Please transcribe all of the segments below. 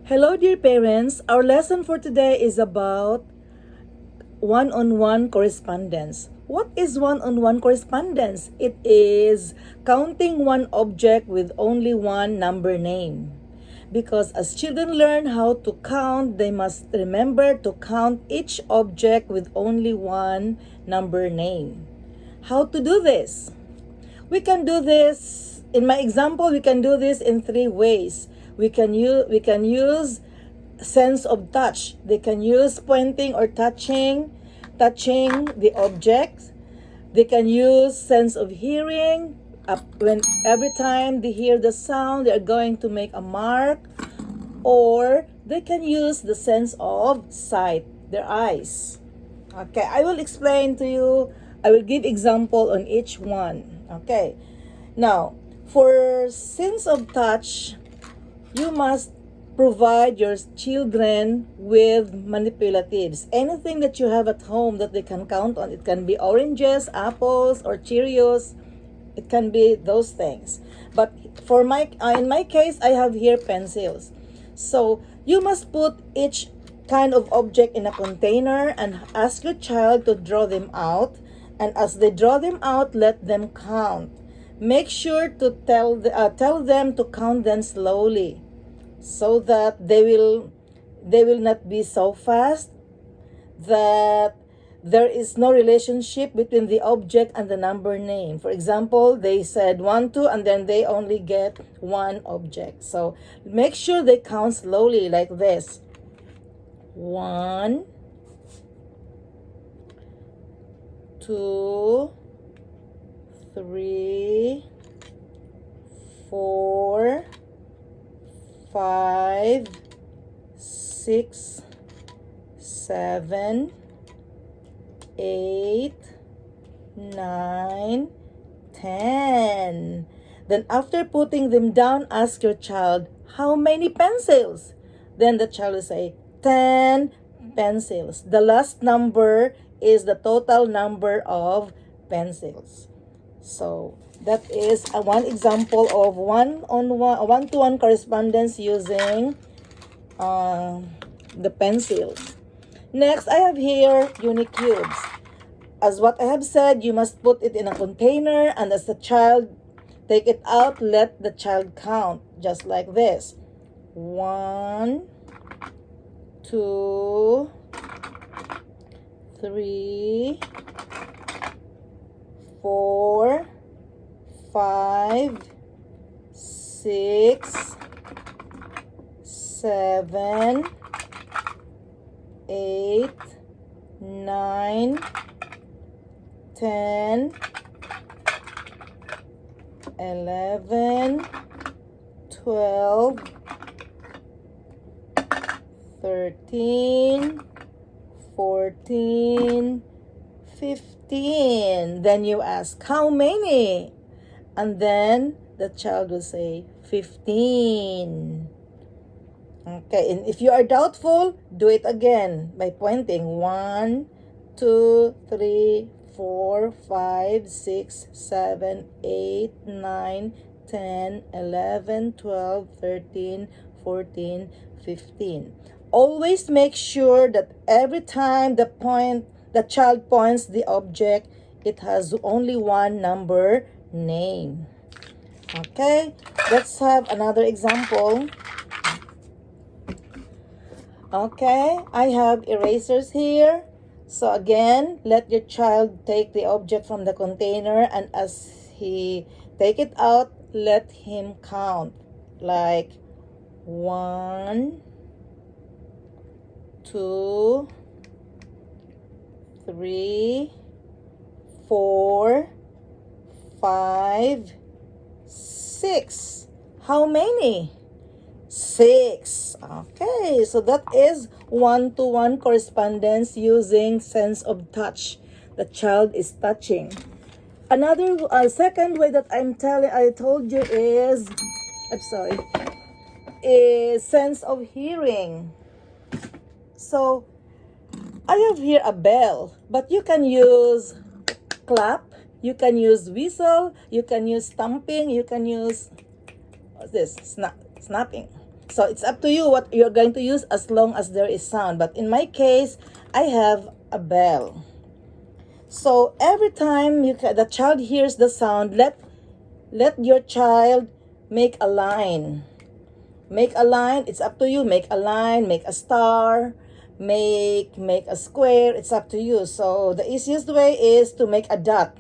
Hello, dear parents. Our lesson for today is about one-on-one correspondence. What is one-on-one correspondence? It is counting one object with only one number name. Because as children learn how to count, they must remember to count each object with only one number name. How to do this? We can do this, in my example, we can do this in three ways. We can use sense of touch. They can use pointing or touching the object. They can use sense of hearing. When every time they hear the sound, they are going to make a mark. Or they can use the sense of sight, their eyes. Okay, I will explain to you. I will give example on each one. Okay, now for sense of touch, you must provide your children with manipulatives. Anything that you have at home that they can count on. It can be oranges, apples, or Cheerios. It can be those things. But for in my case, I have here pencils. So you must put each kind of object in a container and ask your child to draw them out. And as they draw them out, let them count. Make sure to tell them to count them slowly, so that they will not be so fast that there is no relationship between the object and the number name. For example, they said 1, 2, and then they only get one object. So make sure they count slowly like this. 1, 2, 3, 4, 5, 6, 7, 8, 9, 10. Then after putting them down, ask your child, how many pencils? Then the child will say, 10 pencils. The last number is the total number of pencils. So that is one example of one-to-one correspondence using the pencils. Next, I have here unicubes. As what I have said, you must put it in a container, and as the child take it out, let the child count, just like this. 1, 2, 3, 4, 5, 6, 7, 8, 9, 10, 11, 12, 13, 14, 15. Then you ask, how many? And then the child will say, 15. Okay, and if you are doubtful, do it again by pointing. 1, 2, 3, 4, 5, 6, 7, 8, 9, 10, 11, 12, 13, 14, 15. Always make sure that every time the child points the object, it has only one number name. Okay, let's have another example. Okay, I have erasers here. So again, let your child take the object from the container, and as he take it out, let him count. Like 1, 2, 3, 4, 5, 6. How many? 6. Okay, so that is one-to-one correspondence using sense of touch. The child is touching. Another second way that I told you is sense of hearing. So I have here a bell, but you can use clap, you can use whistle, you can use stamping, you can use what's this? Snapping. So it's up to you what you're going to use as long as there is sound. But in my case, I have a bell. So every time the child hears the sound, let your child make a line. Make a line. It's up to you. Make a line. Make a star. Make a square. It's up to you. So the easiest way is to make a dot.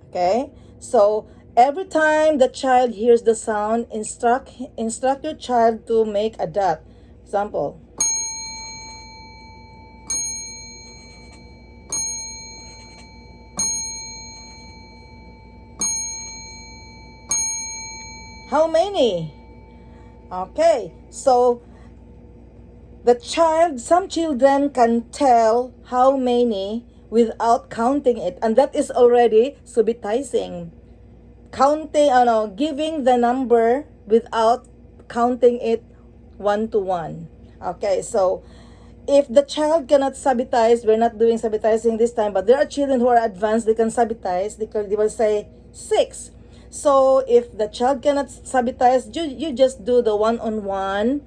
Okay. So every time the child hears the sound, instruct your child to make a dot. Example. How many? Okay, so some children can tell how many without counting it, and that is already subitizing. Giving the number without counting it one to one. Okay, so if the child cannot subitize, we're not doing subitizing this time, but there are children who are advanced, they can subitize, they will say 6. So if the child cannot subitize, you just do the one-on-one,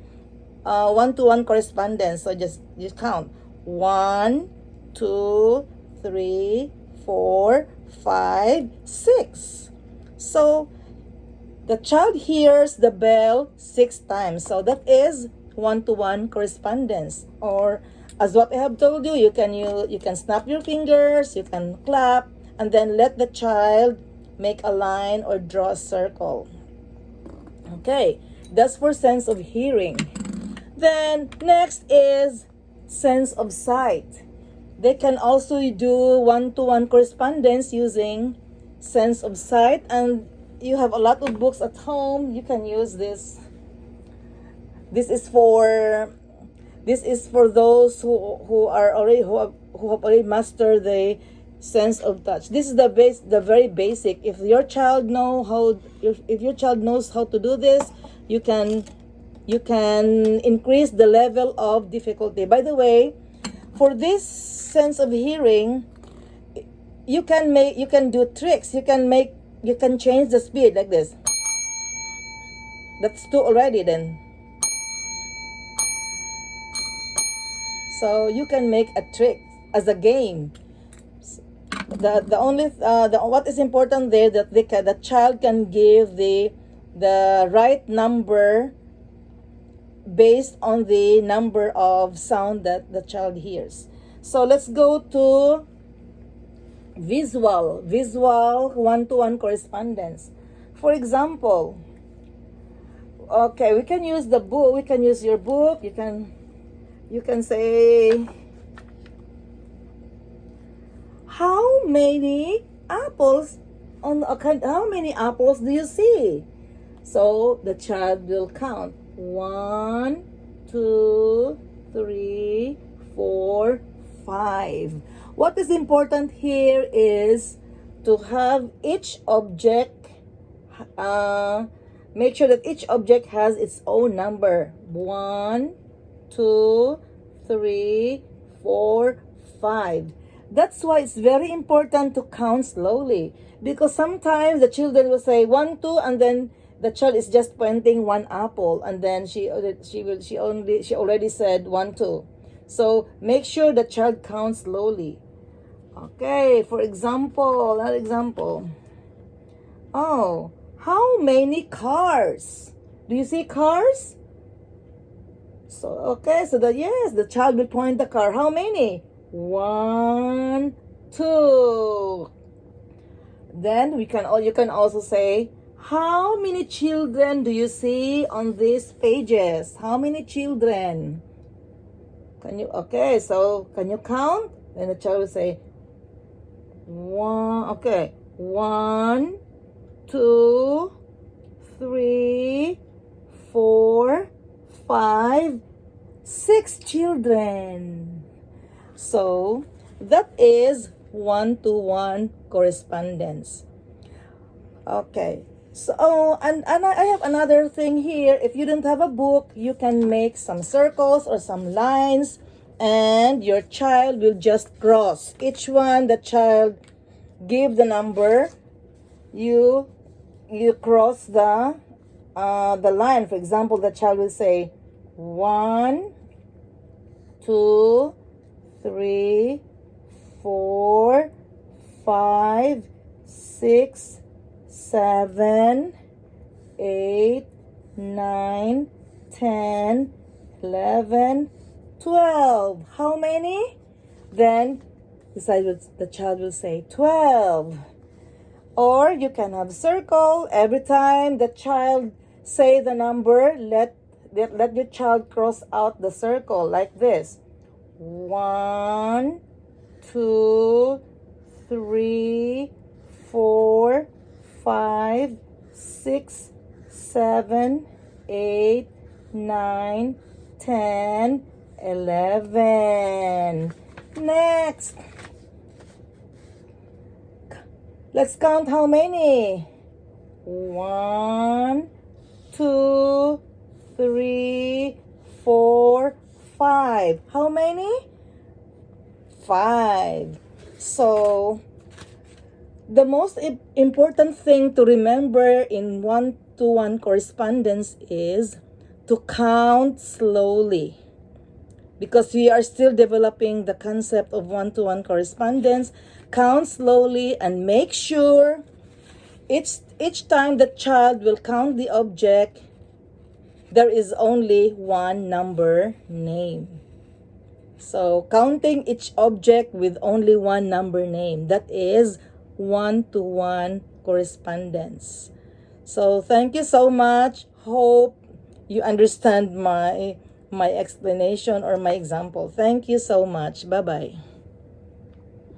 one-to-one correspondence. So just count 1, 2, 3, 4, 5, 6. So the child hears the bell 6 times. So that is one-to-one correspondence. Or as what I have told you, you can snap your fingers, you can clap, and then let the child make a line or draw a circle. Okay, that's for sense of hearing. Then next is sense of sight. They can also do one-to-one correspondence using sense of sight, and you have a lot of books at home. You can use this. This is for those who have already mastered the sense of touch. This is the very basic. If your child knows how to do this, you can increase the level of difficulty. By the way, for this sense of hearing, you can do tricks. You can change the speed like this. That's 2 already then. So you can make a trick as a game. What is important there, that the child can give the right number based on the number of sound that the child hears. So let's go to visual one-to-one correspondence. For example, okay, we can use the book. We can use your book. You can say, how many apples how many apples do you see? So the child will count 1, 2, 3, 4, 5. What is important here is to have each object, make sure that each object has its own number. 1, 2, 3, 4, 5. That's why it's very important to count slowly, because sometimes the children will say 1, 2, and then the child is just pointing 1 apple, and then she already said 1, 2. So make sure the child counts slowly. Okay, for example, another example. Oh, how many cars? Do you see cars? So okay, so the child will point the car. How many? 1, 2. Then you can also say, how many children do you see on these pages? How many children? Can you count? Then the child will say 1. Okay, 1, 2, 3, 4, 5, 6 children. So that is one-to-one correspondence. Okay. So and I have another thing here. If you don't have a book, you can make some circles or some lines, and your child will just cross each one. The child give the number. You cross the the line. For example, the child will say 1, 2, 3, 4, 5, 6, 7, 8, 9, 10, 11, 12. How many? Then the child will say 12. Or you can have circle. Every time the child say the number, let your child cross out the circle like this. 1, 2, 3, 4, 5, 6, 7, 8, 9, 10, 11. Next. Let's count how many. 1, 2, 3, 4, 5. How many? 5. So, the most important thing to remember in one-to-one correspondence is to count slowly. Because we are still developing the concept of one-to-one correspondence, count slowly and make sure each time the child will count the object, there is only one number name. So, counting each object with only one number name, that is one-to-one correspondence. So, thank you so much. Hope you understand my explanation or my example. Thank you so much. Bye-bye.